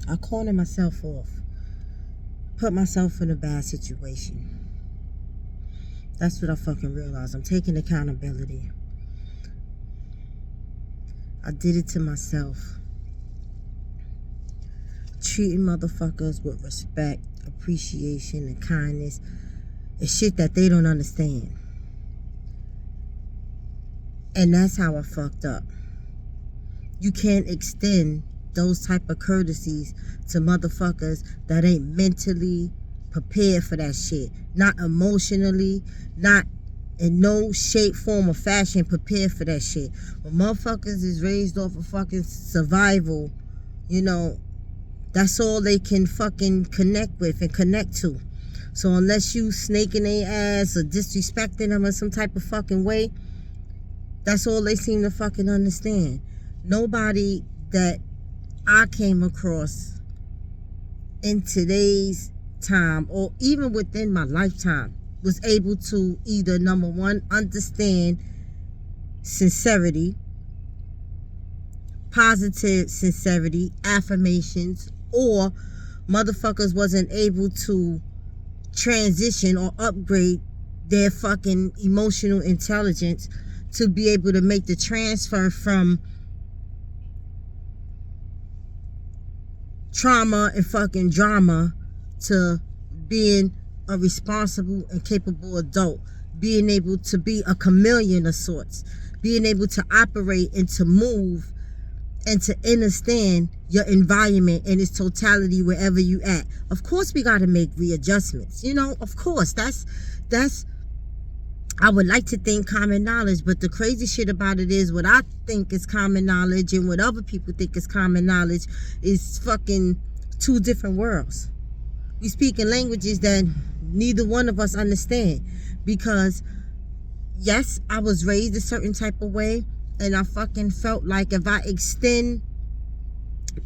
I corner myself off. Put myself in a bad situation. That's what I fucking realized. I'm taking accountability. I did it to myself. Treating motherfuckers with respect, appreciation, and kindness is shit that they don't understand. And that's how I fucked up. You can't extend those type of courtesies to motherfuckers that ain't mentally prepared for that shit. Not emotionally, not in no shape, form, or fashion prepared for that shit. When motherfuckers is raised off of fucking survival, you know, that's all they can fucking connect with and connect to. So unless you snaking their ass or disrespecting them in some type of fucking way, that's all they seem to fucking understand. Nobody that I came across in today's time, or even within my lifetime, was able to either, number one, understand sincerity, positive sincerity, affirmations, or motherfuckers wasn't able to transition or upgrade their fucking emotional intelligence to be able to make the transfer from trauma and fucking drama to being a responsible and capable adult, being able to be a chameleon of sorts, being able to operate and to move and to understand your environment in its totality wherever you at. Of course we got to make readjustments, you know, of course. That's I would like to think common knowledge, but the crazy shit about it is what I think is common knowledge and what other people think is common knowledge is fucking two different worlds. We speak in languages that neither one of us understand, because yes, I was raised a certain type of way, and I fucking felt like if I extend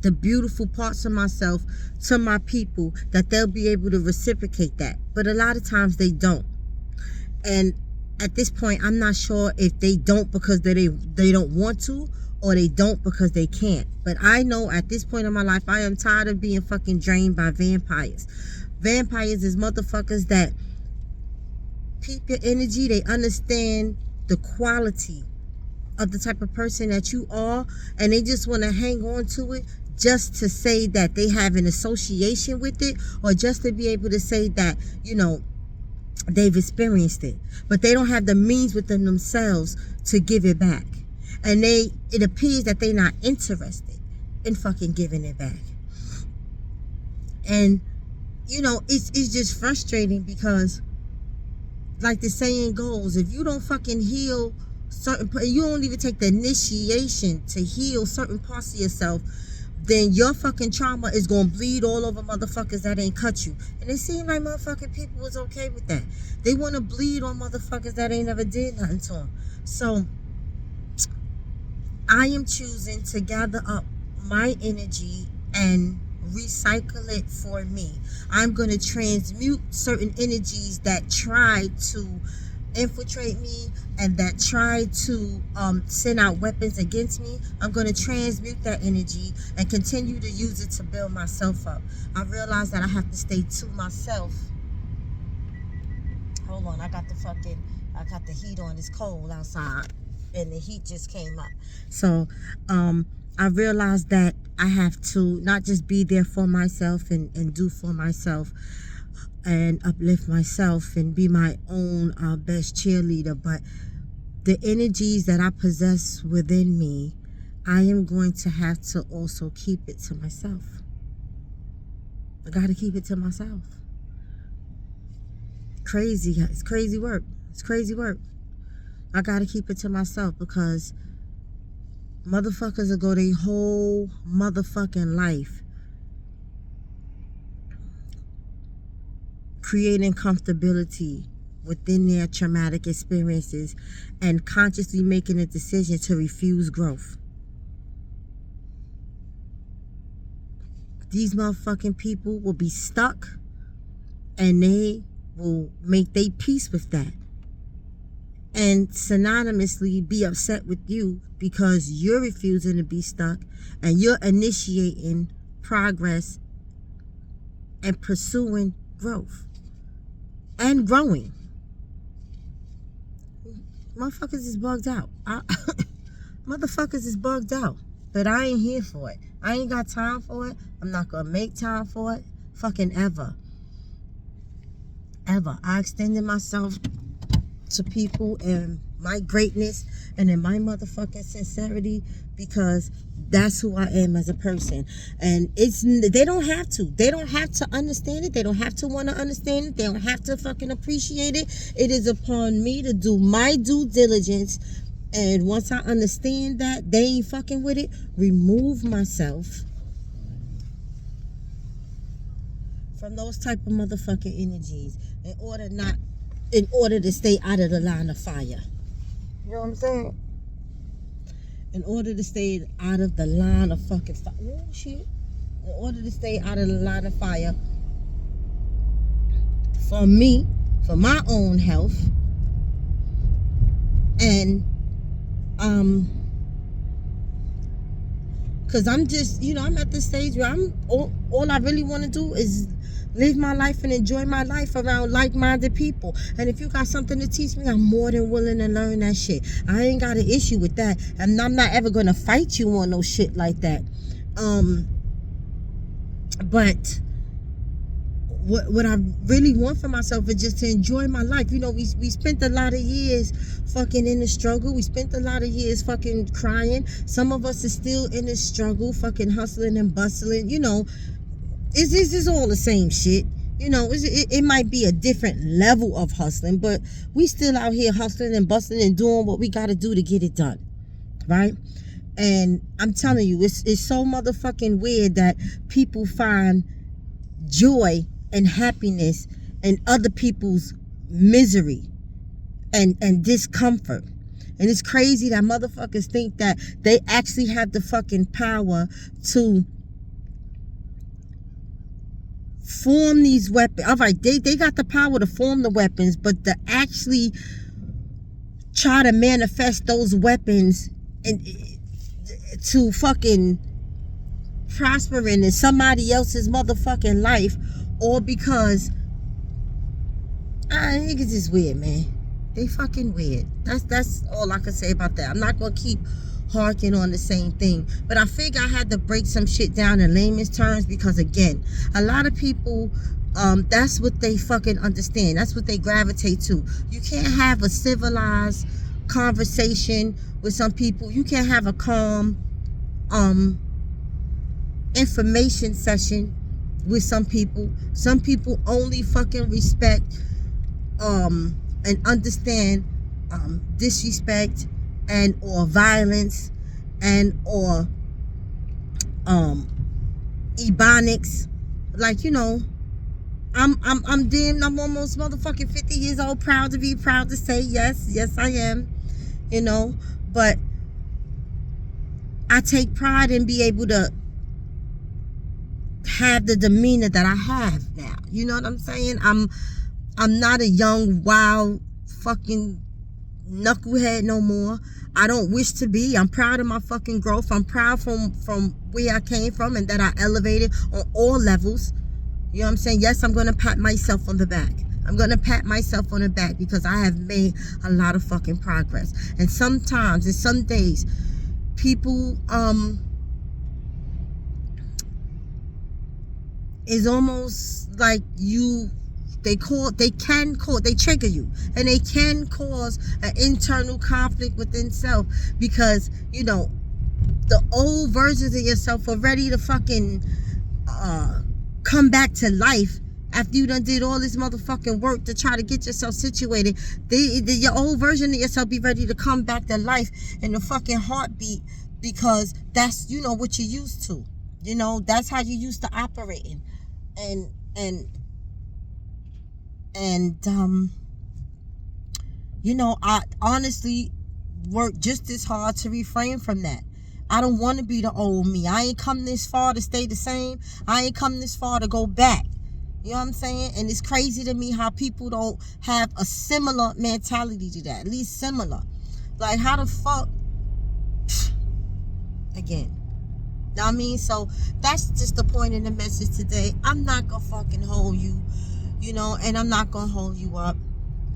the beautiful parts of myself to my people, that they'll be able to reciprocate that. But a lot of times they don't. And at this point, I'm not sure if they don't because they don't want to, or they don't because they can't. But I know at this point in my life, I am tired of being fucking drained by vampires. Vampires is motherfuckers that peep your energy. They understand the quality of the type of person that you are, and they just want to hang on to it just to say that they have an association with it, or just to be able to say that, you know, they've experienced it, but they don't have the means within themselves to give it back. And it appears that they're not interested in fucking giving it back. And you know, it's just frustrating because, like the saying goes, if you don't fucking heal you don't even take the initiation to heal certain parts of yourself, then your fucking trauma is gonna bleed all over motherfuckers that ain't cut you. And it seems like motherfucking people was okay with that. They want to bleed on motherfuckers that ain't never did nothing to them. So I am choosing to gather up my energy and recycle it for me. I'm going to transmute certain energies that try to infiltrate me and that try to send out weapons against me. I'm going to transmute that energy and continue to use it to build myself up. I realize that I have to stay to myself. Hold on, I got the heat on. It's cold outside and the heat just came up. So I realized that I have to not just be there for myself and do for myself and uplift myself and be my own best cheerleader, but the energies that I possess within me, I am going to have to also keep it to myself. I got to keep it to myself. Crazy. It's crazy work. It's crazy work. I got to keep it to myself because motherfuckers will go their whole motherfucking life creating comfortability within their traumatic experiences and consciously making a decision to refuse growth. These motherfucking people will be stuck and they will make their peace with that and synonymously be upset with you because you're refusing to be stuck and you're initiating progress and pursuing growth and growing. Motherfuckers is bugged out. Motherfuckers is bugged out. But I ain't here for it. I ain't got time for it. I'm not gonna make time for it. Fucking ever. Ever. I extended myself to people and my greatness and in my motherfucking sincerity because that's who I am as a person. And they don't have to. They don't have to understand it. They don't have to want to understand it. They don't have to fucking appreciate it. It is upon me to do my due diligence. And once I understand that they ain't fucking with it, remove myself from those type of motherfucking energies in order to stay out of the line of fire. You know what I'm saying? In order to stay out of the line of fucking fire. Oh, shit. In order to stay out of the line of fire. For me, for my own health. And, because I'm just, I'm at the stage where all I really want to do is live my life and enjoy my life around like-minded people. And if you got something to teach me, I'm more than willing to learn that shit. I ain't got an issue with that. And I'm not ever going to fight you on no shit like that. But what I really want for myself is just to enjoy my life. We spent a lot of years fucking in the struggle. We spent a lot of years fucking crying. Some of us is still in the struggle, fucking hustling and bustling. It's all the same shit. It might be a different level of hustling, but we still out here hustling and bustling and doing what we got to do to get it done, right? And I'm telling you, it's so motherfucking weird that people find joy and happiness in other people's misery and discomfort. And it's crazy that motherfuckers think that they actually have the fucking power to form these weapons. All right, they got the power to form the weapons, but to actually try to manifest those weapons and to fucking prospering in somebody else's motherfucking life, or because I think it's just weird, man. They fucking weird. That's all I can say about that. I'm not gonna keep harking on the same thing, but I figure I had to break some shit down in layman's terms because, again, a lot of people, that's what they fucking understand. That's what they gravitate to. You can't have a civilized conversation with some people. You can't have a calm information session with some people. Some people only fucking respect and understand disrespect and or violence and or ebonics. Like, I'm almost motherfucking 50 years old, proud to say yes I am, but I take pride in being able to have the demeanor that I have now. You know what I'm saying? I'm not a young, wild, fucking knucklehead no more. I don't wish to be. I'm proud of my fucking growth. I'm proud from where I came from and that I elevated on all levels. You know what I'm saying? Yes, I'm going to pat myself on the back. I'm going to pat myself on the back because I have made a lot of fucking progress. And sometimes, and some days, people, it's almost like they trigger you, and they can cause an internal conflict within self because, the old versions of yourself are ready to fucking come back to life after you done did all this motherfucking work to try to get yourself situated. Your old version of yourself be ready to come back to life in a fucking heartbeat because that's, what you're used to. That's how you used to operating. I honestly work just as hard to refrain from that. I don't want to be the old me. I ain't come this far to stay the same. I ain't come this far to go back. You know what I'm saying? And it's crazy to me how people don't have a similar mentality to that. At least similar. Like, how the fuck? Again, Know what I mean? So that's just the point in the message today. I'm not gonna fucking hold you, you know, and I'm not gonna hold you up.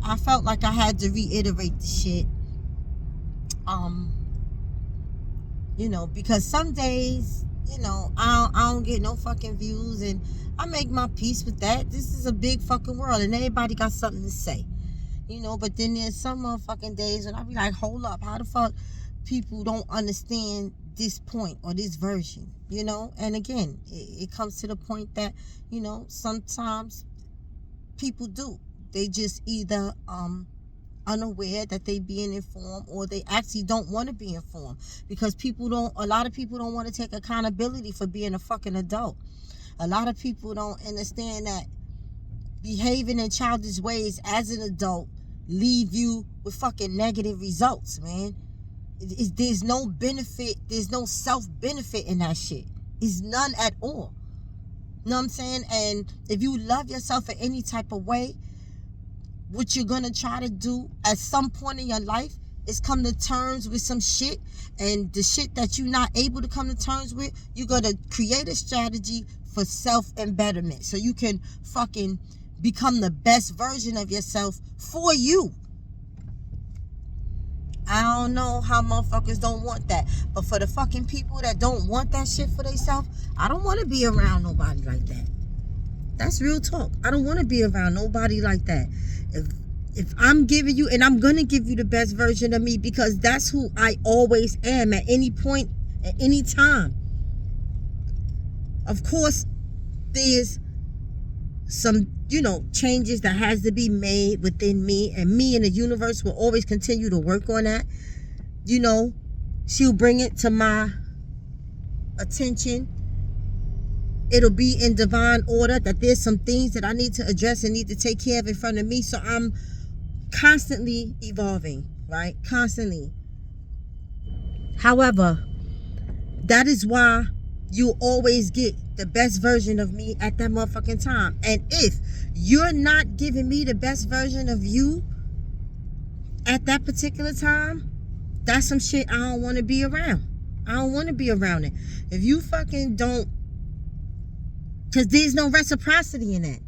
I felt like I had to reiterate the shit. You know, because some days, you know, I don't get no fucking views, and I make my peace with that. This is a big fucking world, and everybody got something to say, you know. But then there's some motherfucking days when I be like, hold up, how the fuck people don't understand this point or this version, you know? And again, it comes to the point that, you know, sometimes people do. They just either unaware that they being informed, or they actually don't want to be informed, because a lot of people don't want to take accountability for being a fucking adult. A lot of people don't understand that behaving in childish ways as an adult leave you with fucking negative results, man. There's no benefit, there's no self-benefit in that shit. It's none at all. You know what I'm saying? And if you love yourself in any type of way, what you're gonna try to do at some point in your life is come to terms with some shit, and the shit that you're not able to come to terms with, you're gonna create a strategy for self-embetterment so you can fucking become the best version of yourself for you. I don't know how motherfuckers don't want that, but for the fucking people that don't want that shit for themselves, I don't want to be around nobody like that. That's real talk. I don't want to be around nobody like that. If I'm giving you, and I'm going to give you the best version of me, because that's who I always am at any point, at any time. Of course, there's some, you know, changes that has to be made within me, and me and the universe will always continue to work on that. You know, she'll bring it to my attention. It'll be in divine order that there's some things that I need to address and need to take care of in front of me. So I'm constantly evolving, right? Constantly. However, that is why you always get the best version of me at that motherfucking time. And if you're not giving me the best version of you at that particular time, that's some shit I don't want to be around. I don't want to be around it. If you fucking don't, because there's no reciprocity in that.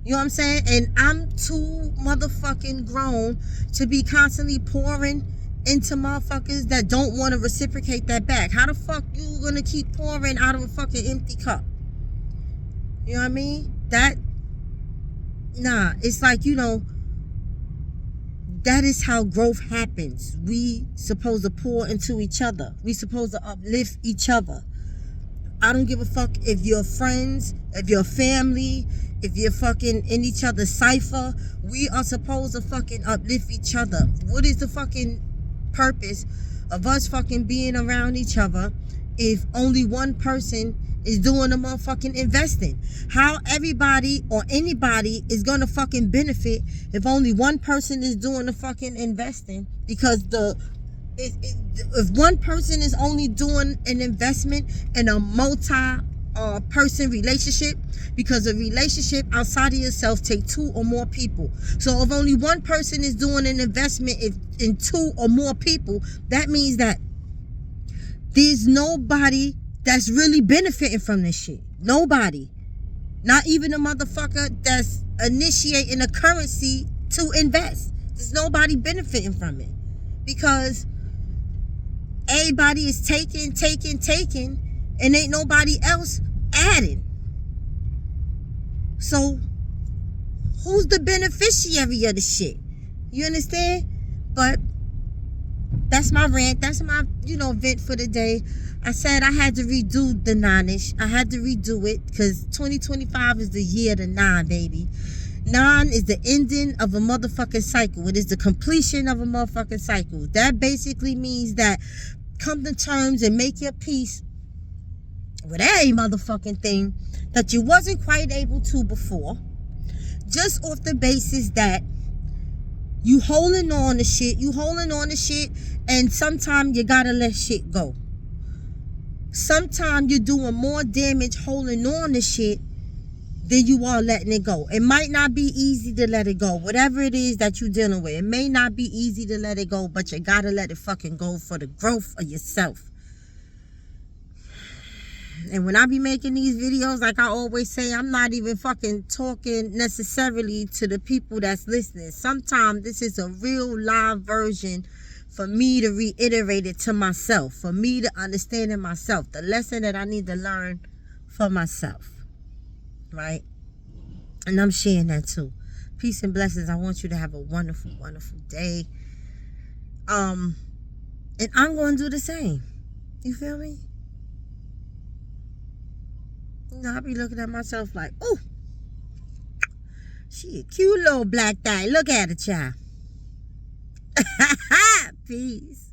You know what I'm saying? And I'm too motherfucking grown to be constantly pouring into motherfuckers that don't want to reciprocate that back. How the fuck you gonna keep pouring out of a fucking empty cup? You know what I mean? Nah, it's like, you know, that is how growth happens. We supposed to pour into each other. We supposed to uplift each other. I don't give a fuck if you're friends, if you're family, if you're fucking in each other's cipher. We are supposed to fucking uplift each other. What is the fucking purpose of us fucking being around each other if only one person is doing the motherfucking investing? How everybody or anybody is gonna fucking benefit if only one person is doing the fucking investing? Because if one person is only doing an investment in a multi-person relationship, because a relationship outside of yourself take two or more people. So if only one person is doing an investment in two or more people, that means that there's nobody that's really benefiting from this shit. Nobody. Not even a motherfucker that's initiating a currency to invest. There's nobody benefiting from it, because everybody is taking, and ain't nobody else adding. So who's the beneficiary of the shit? You understand? But that's my rant. That's my, vent for the day. I said I had to redo the 9-ish. I had to redo it because 2025 is the year of the 9, baby. 9 is the ending of a motherfucking cycle. It is the completion of a motherfucking cycle. That basically means that come to terms and make your peace with every motherfucking thing that you wasn't quite able to before, just off the basis that you holding on to shit, and sometimes you gotta let shit go. Sometimes you're doing more damage holding on to shit than you are letting it go. It might not be easy to let it go. Whatever it is that you're dealing with, it may not be easy to let it go, but you gotta let it fucking go for the growth of yourself. And when I be making these videos, like I always say, I'm not even fucking talking necessarily to the people that's listening. Sometimes this is a real live version for me to reiterate it to myself, for me to understand it myself, the lesson that I need to learn for myself, right? And I'm sharing that too. Peace and blessings. I want you to have a wonderful, wonderful day. And I'm going to do the same. You feel me? You know, I be looking at myself like, oh, she a cute little black thing. Look at her, child. Peace.